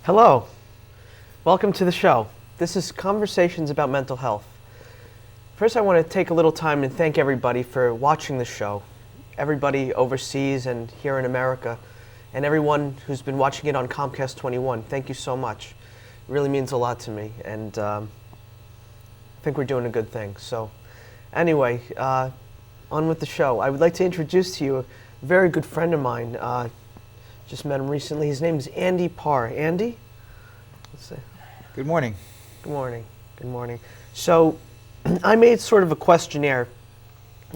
Hello, welcome to the show. This is Conversations about Mental Health. First, I want to take a little time and thank everybody for watching the show. Everybody overseas and here in America, and everyone who's been watching it on Comcast 21. Thank you so much. It really means a lot to me, and I think we're doing a good thing. So, anyway, on with the show. I would like to introduce to you a very good friend of mine. Just met him recently. His name is Andy Parr. Andy? Let's see. Good morning. Good morning. Good morning. So, I made sort of a questionnaire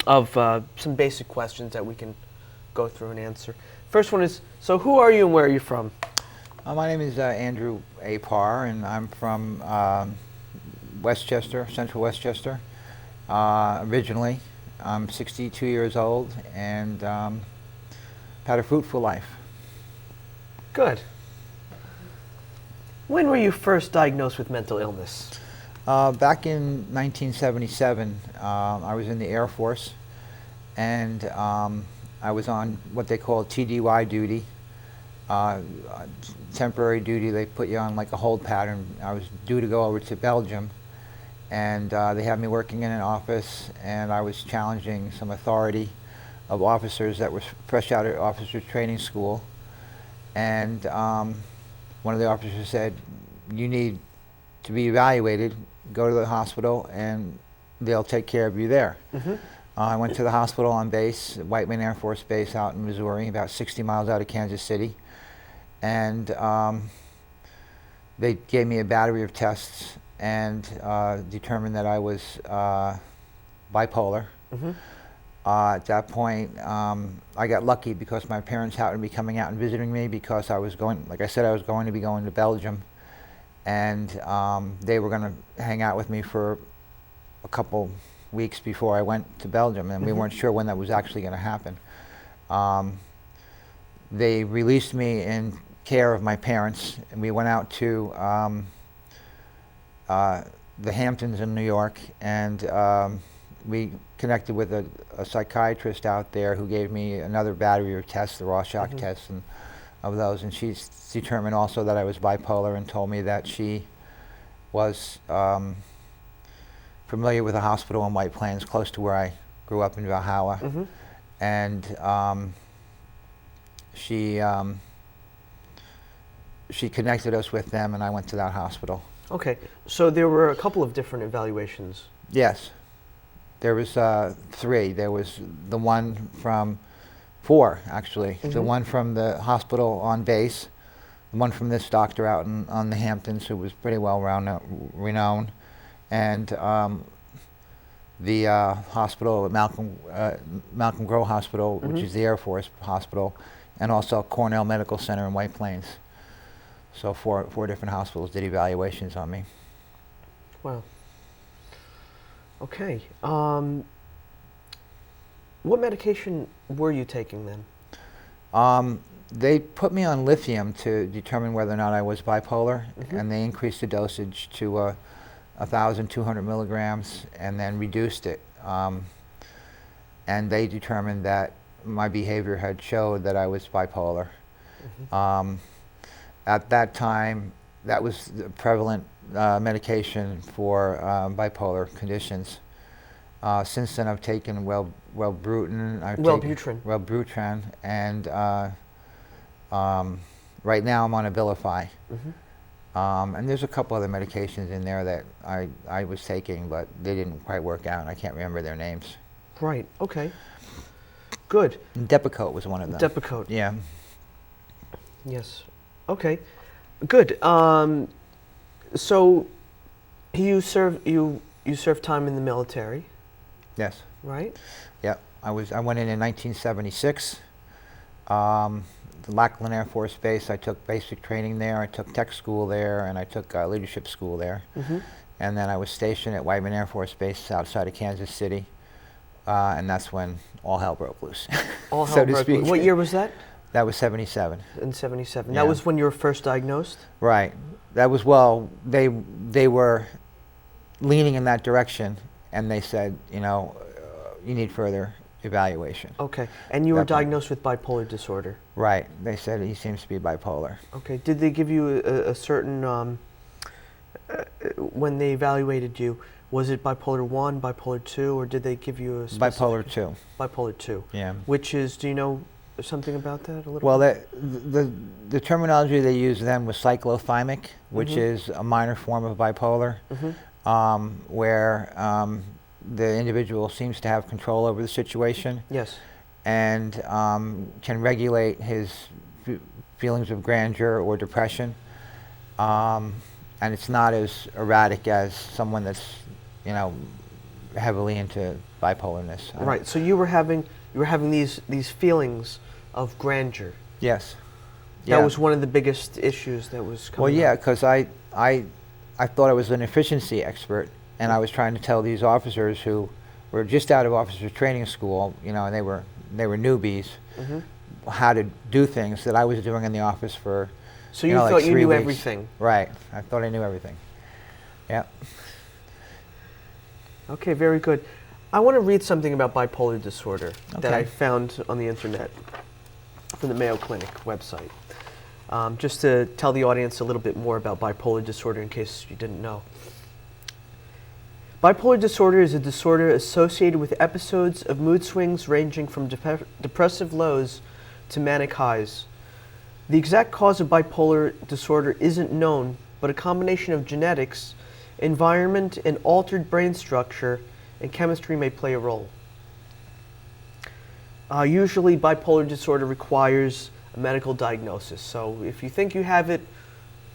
of some basic questions that we can go through and answer. First one is, so who are you and where are you from? My name is Andrew A. Parr, and I'm from Westchester, Central Westchester, originally. I'm 62 years old and had a fruitful life. Good. When were you first diagnosed with mental illness? Back in 1977, I was in the Air Force, and I was on what they call TDY duty, temporary duty. They put you on like a hold pattern. I was due to go over to Belgium, and they had me working in an office, and I was challenging some authority of officers that were fresh out of officer training school. And one of the officers said, "You need to be evaluated, go to the hospital, and they'll take care of you there." Mm-hmm. I went to the hospital on base, Whiteman Air Force Base out in Missouri, about 60 miles out of Kansas City. And they gave me a battery of tests and determined that I was bipolar. Mm-hmm. At that point, I got lucky because my parents happened to be coming out and visiting me because I was going, like I said, I was going to be going to Belgium. And they were going to hang out with me for a couple weeks before I went to Belgium, and we weren't sure when that was actually going to happen. They released me in care of my parents, and we went out to the Hamptons in New York, and we connected with a psychiatrist out there who gave me another battery of tests, the Rorschach tests, and of those, and she determined also that I was bipolar and told me that she was familiar with a hospital in White Plains, close to where I grew up in Valhalla. Mm-hmm. And she connected us with them, and I went to that hospital. Okay, so there were a couple of different evaluations. Yes, there was 3. There was the one from 4, actually. Mm-hmm. The one from the hospital on base, the one from this doctor out on the Hamptons, who was pretty well renowned, and the hospital at Malcolm Grow Hospital, which is the Air Force hospital, and also Cornell Medical Center in White Plains. So four different hospitals did evaluations on me. Wow. Okay. What medication were you taking then? They put me on lithium to determine whether or not I was bipolar, and they increased the dosage to 1,200 milligrams and then reduced it. And they determined that my behavior had showed that I was bipolar. At that time, that was the prevalent medication for bipolar conditions. Since then, I've taken Wellbutrin, and right now I'm on Abilify. And there's a couple other medications in there that I was taking, but they didn't quite work out, and I can't remember their names. Right, okay. Good. And Depakote was one of them. Depakote. Yeah. Yes. Okay. Good. So you served time in the military. Yes. Right? Yeah. I went in 1976. The Lackland Air Force Base. I took basic training there. I took tech school there, and I took leadership school there. And then I was stationed at Whiteman Air Force Base outside of Kansas City, and that's when all hell broke loose. All hell broke loose. What year was that? That was 77. In 77. Yeah. That was when you were first diagnosed? Right. That was, they were leaning in that direction, and they said, you need further evaluation. Okay. And you were That point. diagnosed with bipolar disorder. Right. They said he seems to be bipolar. Okay. Did they give you a certain, when they evaluated you, was it bipolar 1, bipolar 2, or did they give you a specific? Bipolar 2. Bipolar 2. Yeah. Which is, do you know something about that a little Well, bit? the terminology they used then was cyclothymic, which Mhm. is a minor form of bipolar, Mm-hmm. where the individual seems to have control over the situation Yes. and can regulate his feelings of grandeur or depression. And it's not as erratic as someone that's, you know, heavily into bipolarness. Right. So you were having these feelings of grandeur. Yes. That was one of the biggest issues that was coming Well, yeah, up. because I thought I was an efficiency expert, and I was trying to tell these officers who were just out of officer training school, you know, and they were newbies, Mm-hmm. how to do things that I was doing in the office for. So you know, like thought you 3 knew weeks. everything. Right. I thought I knew everything. Yeah. Okay, very good. I want to read something about bipolar disorder that I Okay. found on the internet from the Mayo Clinic website. Just to tell the audience a little bit more about bipolar disorder in case you didn't know. Bipolar disorder is a disorder associated with episodes of mood swings ranging from depressive lows to manic highs. The exact cause of bipolar disorder isn't known, but a combination of genetics, environment, and altered brain structure and chemistry may play a role. Usually, bipolar disorder requires a medical diagnosis. So if you think you have it,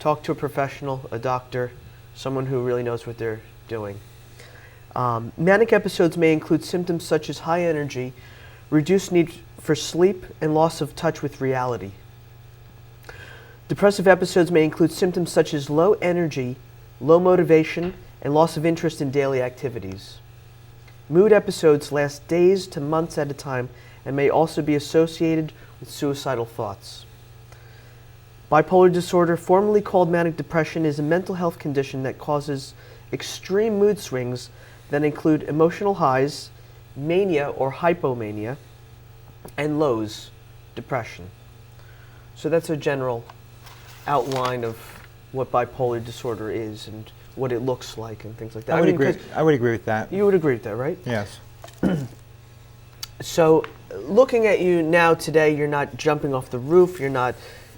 talk to a professional, a doctor, someone who really knows what they're doing. Manic episodes may include symptoms such as high energy, reduced need for sleep, and loss of touch with reality. Depressive episodes may include symptoms such as low energy, low motivation, and loss of interest in daily activities. Mood episodes last days to months at a time and may also be associated with suicidal thoughts. Bipolar disorder, formerly called manic depression, is a mental health condition that causes extreme mood swings that include emotional highs, mania or hypomania, and lows, depression. So that's a general outline of what bipolar disorder is and what it looks like and things like that. I would mean, agree. 'cause I would agree with that. You would agree with that, right? Yes. So, looking at you now today, you're not jumping off the roof, you're not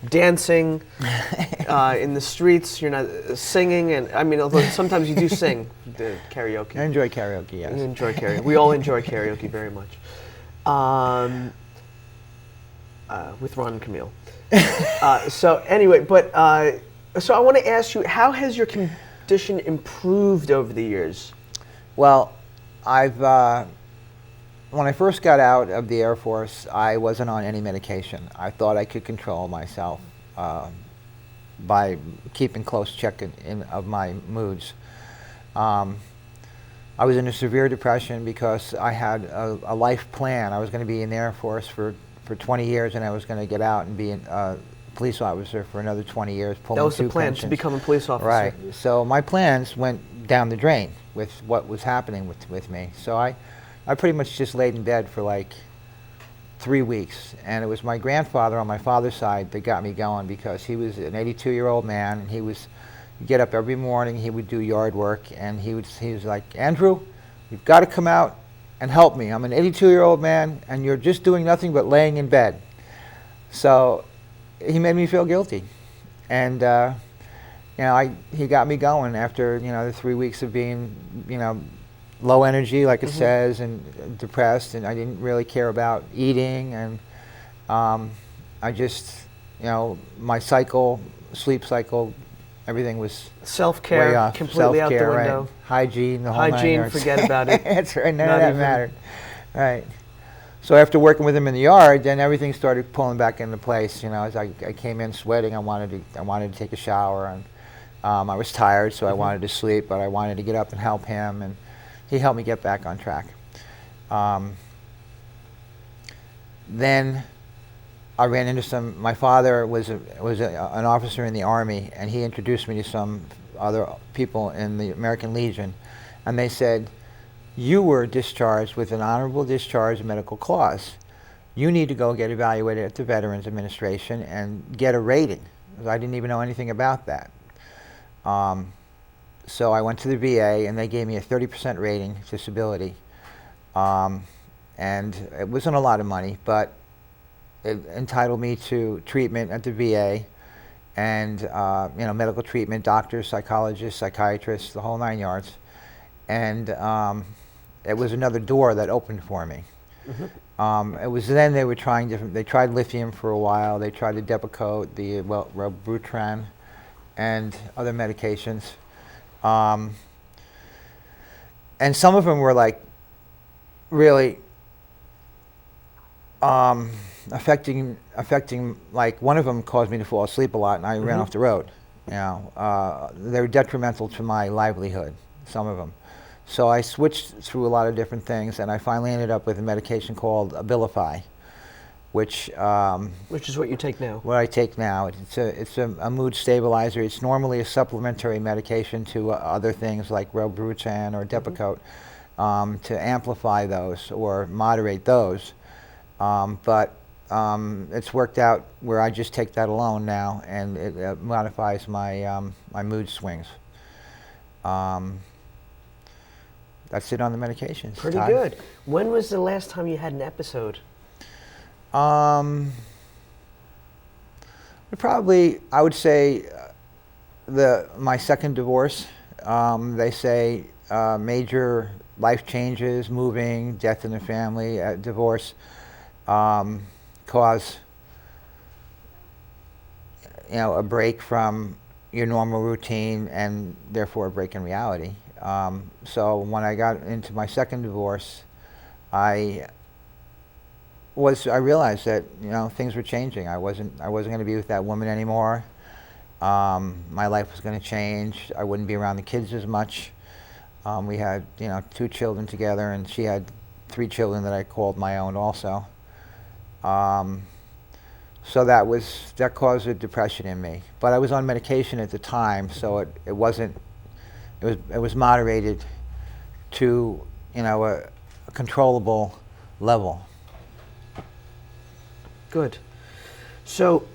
dancing in the streets, you're not singing, and I mean, although sometimes you do sing the karaoke. I enjoy karaoke. You Yes. enjoy karaoke. We all enjoy karaoke very much. With Ron and Camille. So anyway, so I want to ask you, how has your condition improved over the years? Well, when I first got out of the Air Force, I wasn't on any medication. I thought I could control myself by keeping close check of my moods. I was in a severe depression because I had a life plan. I was going to be in the Air Force for 20 years, and I was going to get out and be a police officer for another 20 years. That was the plan, to become a police officer. Right. So my plans went down the drain with what was happening with me. So I pretty much just laid in bed for like 3 weeks. And it was my grandfather on my father's side that got me going, because he was an 82-year-old man, and he'd get up every morning, he would do yard work, and he was like, "Andrew, you've got to come out and help me. I'm an 82-year-old man, and you're just doing nothing but laying in bed." So he made me feel guilty. And he got me going after, the 3 weeks of being, low energy, like it says, and depressed, and I didn't really care about eating, and I just, my sleep cycle, everything was way Self-care, off. completely out the Self-care, window. right. Hygiene, the whole 9 Hygiene, yards. forget about it. That's right, none Not of that even- mattered. Right. So after working with him in the yard, then everything started pulling back into place. As I came in sweating, I wanted to take a shower, and I was tired, so I wanted to sleep, but I wanted to get up and help him, and he helped me get back on track. Then I ran into my father was an officer in the Army, and he introduced me to some other people in the American Legion, and they said, you were discharged with an honorable discharge medical clause. You need to go get evaluated at the Veterans Administration and get a rating. I didn't even know anything about that. So I went to the VA and they gave me a 30% rating, disability. And it wasn't a lot of money, but it entitled me to treatment at the VA and medical treatment, doctors, psychologists, psychiatrists, the whole 9 yards. And it was another door that opened for me. Mm-hmm. It was then they were trying different. They tried lithium for a while. They tried the Depakote, the Wellbutrin, and other medications. And some of them were like really affecting. Like one of them caused me to fall asleep a lot, and I ran off the road. They were detrimental to my livelihood. Some of them. So I switched through a lot of different things, and I finally ended up with a medication called Abilify, which is what you take now. What I take now. It's a mood stabilizer. It's normally a supplementary medication to other things like Wellbutrin or Depakote, to amplify those or moderate those. But it's worked out where I just take that alone now, and it modifies my my mood swings. That's it on the medications. Pretty Todd. good. When was the last time you had an episode? Probably, I would say, my second divorce. They say major life changes, moving, death in the family, divorce, cause a break from your normal routine and therefore a break in reality. So when I got into my second divorce, I realized that things were changing. I wasn't going to be with that woman anymore. My life was going to change. I wouldn't be around the kids as much. We had 2 children together, and she had 3 children that I called my own also. So that caused a depression in me. But I was on medication at the time, so it was moderated to a controllable level. Good. So,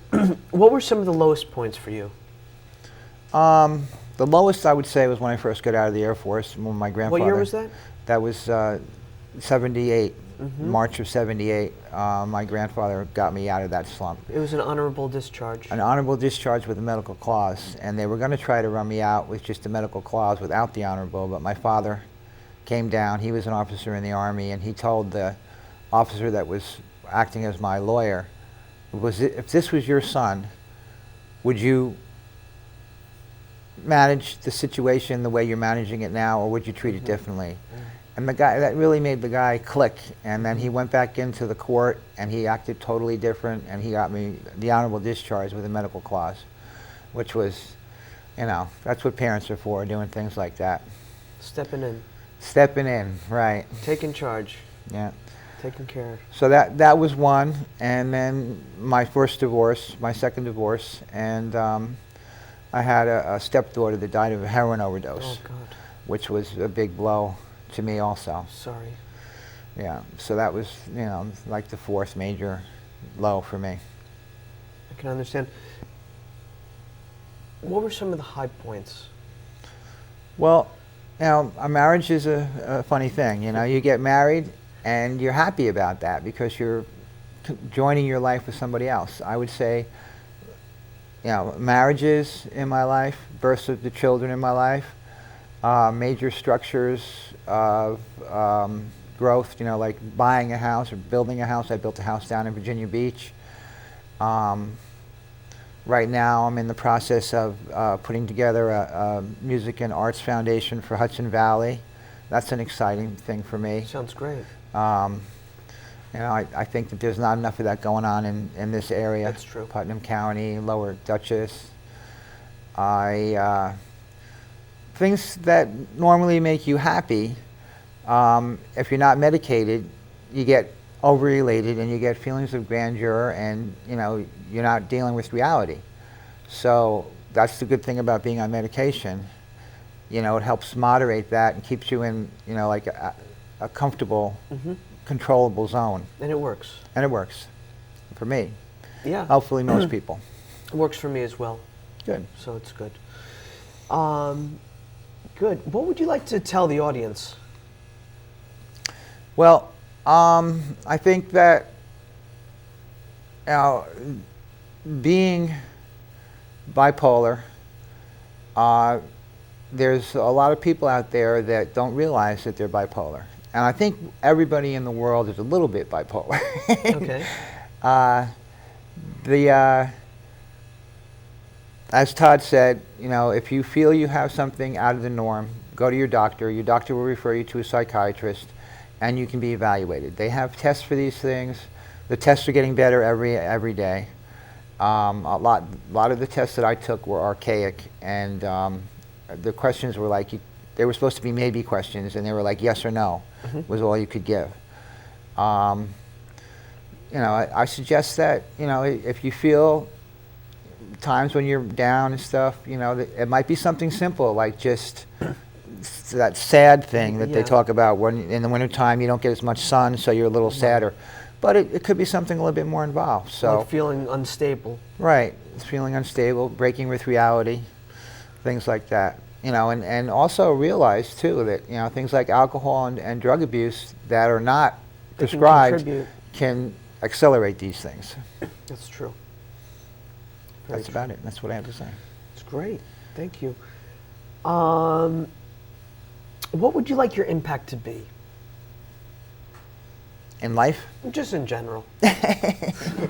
what were some of the lowest points for you? The lowest I would say was when I first got out of the Air Force. When my grandfather. What year was that? That was 78. March of 78. My grandfather got me out of that slump. It was an honorable discharge. An honorable discharge with a medical clause, and they were going to try to run me out with just a medical clause without the honorable, but my father came down. He was an officer in the Army, and he told the officer that was acting as my lawyer, if this was your son, would you manage the situation the way you're managing it now, or would you treat it differently? And that really made the guy click. And then he went back into the court and he acted totally different, and he got me the honorable discharge with a medical clause, which was, that's what parents are for, doing things like that. Stepping in. Stepping in, right. Taking charge. Yeah. Taking care. So that was one. And then my first divorce, my second divorce, and I had a stepdaughter that died of a heroin overdose. Oh, God. Which was a big blow to me also. Sorry. Yeah, so that was, like the 4th major low for me. I can understand. What were some of the high points? Well, a marriage is a funny thing. You get married and you're happy about that because you're joining your life with somebody else. I would say, marriages in my life, births of the children in my life, major structures of growth, like buying a house or building a house. I built a house down in Virginia Beach. Right now I'm in the process of putting together a music and arts foundation for Hudson Valley. That's an exciting thing for me. Sounds great. I think that there's not enough of that going on in this area. That's true. Putnam County, Lower Dutchess. Things that normally make you happy, if you're not medicated, you get overelated and you get feelings of grandeur, and you're not dealing with reality. So that's the good thing about being on medication. It helps moderate that and keeps you in like a comfortable, Mm-hmm. controllable zone. And it works. And it works for me. Yeah. Hopefully most people. It works for me as well. Good. So it's good. Good. What would you like to tell the audience? Well, I think that being bipolar, there's a lot of people out there that don't realize that they're bipolar. And I think everybody in the world is a little bit bipolar. Okay. As Todd said, if you feel you have something out of the norm, go to your doctor. Your doctor will refer you to a psychiatrist, and you can be evaluated. They have tests for these things. The tests are getting better every day. A lot of the tests that I took were archaic, and the questions were like, they were supposed to be maybe questions, and they were like yes or no, was all you could give. I suggest that, if you feel times when you're down and stuff, it might be something simple, like just that sad thing that they talk about when in the wintertime you don't get as much sun, so you're a little sadder. But it could be something a little bit more involved. So Like feeling unstable. Right. It's feeling unstable, breaking with reality, things like that. And also realize too that things like alcohol and drug abuse that are not prescribed can accelerate these things. That's true. That's about it. That's what I have to say. It's great. Thank you. What would you like your impact to be? In life? Just in general.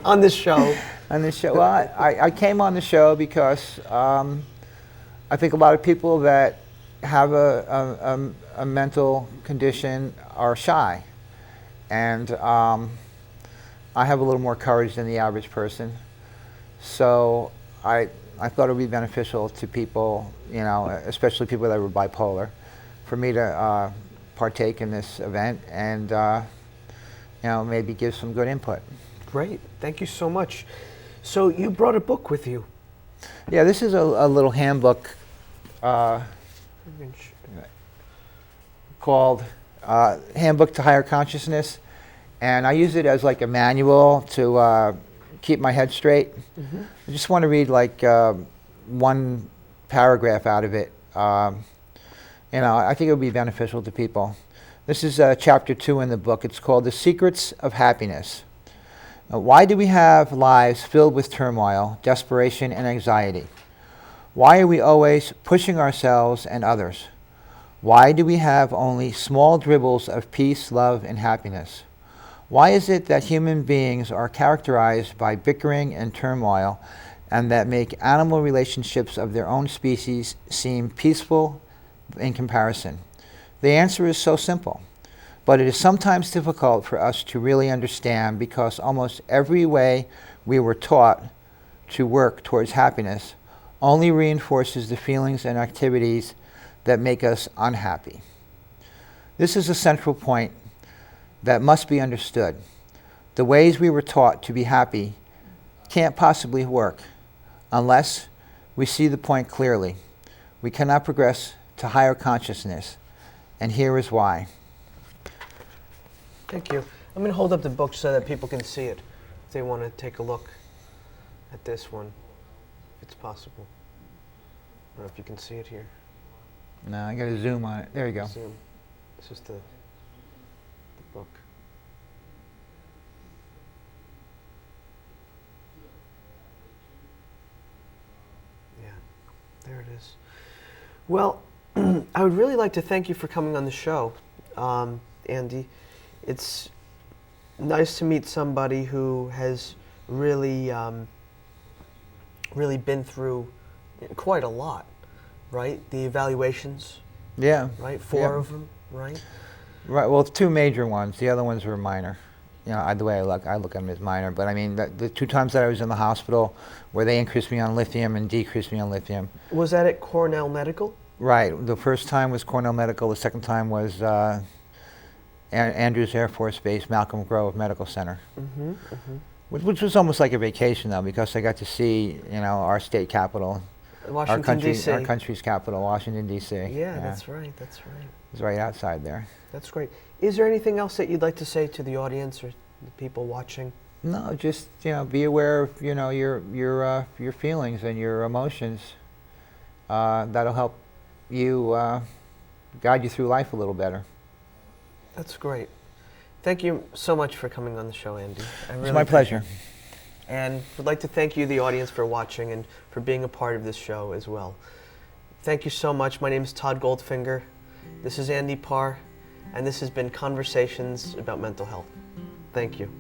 On this show. On this show. Well, I came on the show because I think a lot of people that have a mental condition are shy. And I have a little more courage than the average person. So I thought it would be beneficial to people, especially people that were bipolar, for me to partake in this event and maybe give some good input. Great. Thank you so much. So you brought a book with you. Yeah, this is a little handbook called Handbook to Higher Consciousness. And I use it as like a manual to keep my head straight. I just want to read like one paragraph out of it. I think it would be beneficial to people. This is chapter 2 in the book. It's called The Secrets of Happiness. Why do we have lives filled with turmoil, desperation, and anxiety? Why are we always pushing ourselves and others? Why do we have only small dribbles of peace, love, and happiness? Why is it that human beings are characterized by bickering and turmoil, and that make animal relationships of their own species seem peaceful in comparison? The answer is so simple, but it is sometimes difficult for us to really understand because almost every way we were taught to work towards happiness only reinforces the feelings and activities that make us unhappy. This is a central point that must be understood. The ways we were taught to be happy can't possibly work unless we see the point clearly. We cannot progress to higher consciousness, and here is why. Thank you. I'm going to hold up the book so that people can see it if they want to take a look at this one, if it's possible. I don't know if you can see it here. No, I got to zoom on it. There you go. Zoom. This is the book. Yeah, there it is. Well, I would really like to thank you for coming on the show, Andy. It's nice to meet somebody who has really, really been through quite a lot, right? The evaluations. Yeah. Right? Four of them, right? Right. Well, 2 major ones. The other ones were minor. The way I look at them as minor. But I mean, the 2 times that I was in the hospital where they increased me on lithium and decreased me on lithium. Was that at Cornell Medical? Right. The first time was Cornell Medical. The second time was Andrews Air Force Base, Malcolm Grove Medical Center. Mm-hmm, mm-hmm. Which was almost like a vacation, though, because I got to see, our state capital Washington, D.C. Our country's capital, Washington, D.C. Yeah, that's right. That's right. It's right outside there. That's great. Is there anything else that you'd like to say to the audience or the people watching? No, just be aware of your feelings and your emotions. That'll help you guide you through life a little better. That's great. Thank you so much for coming on the show, Andy. It's my pleasure. And I'd like to thank you, the audience, for watching and for being a part of this show as well. Thank you so much. My name is Todd Goldfinger. This is Andy Parr, and this has been Conversations About Mental Health. Thank you.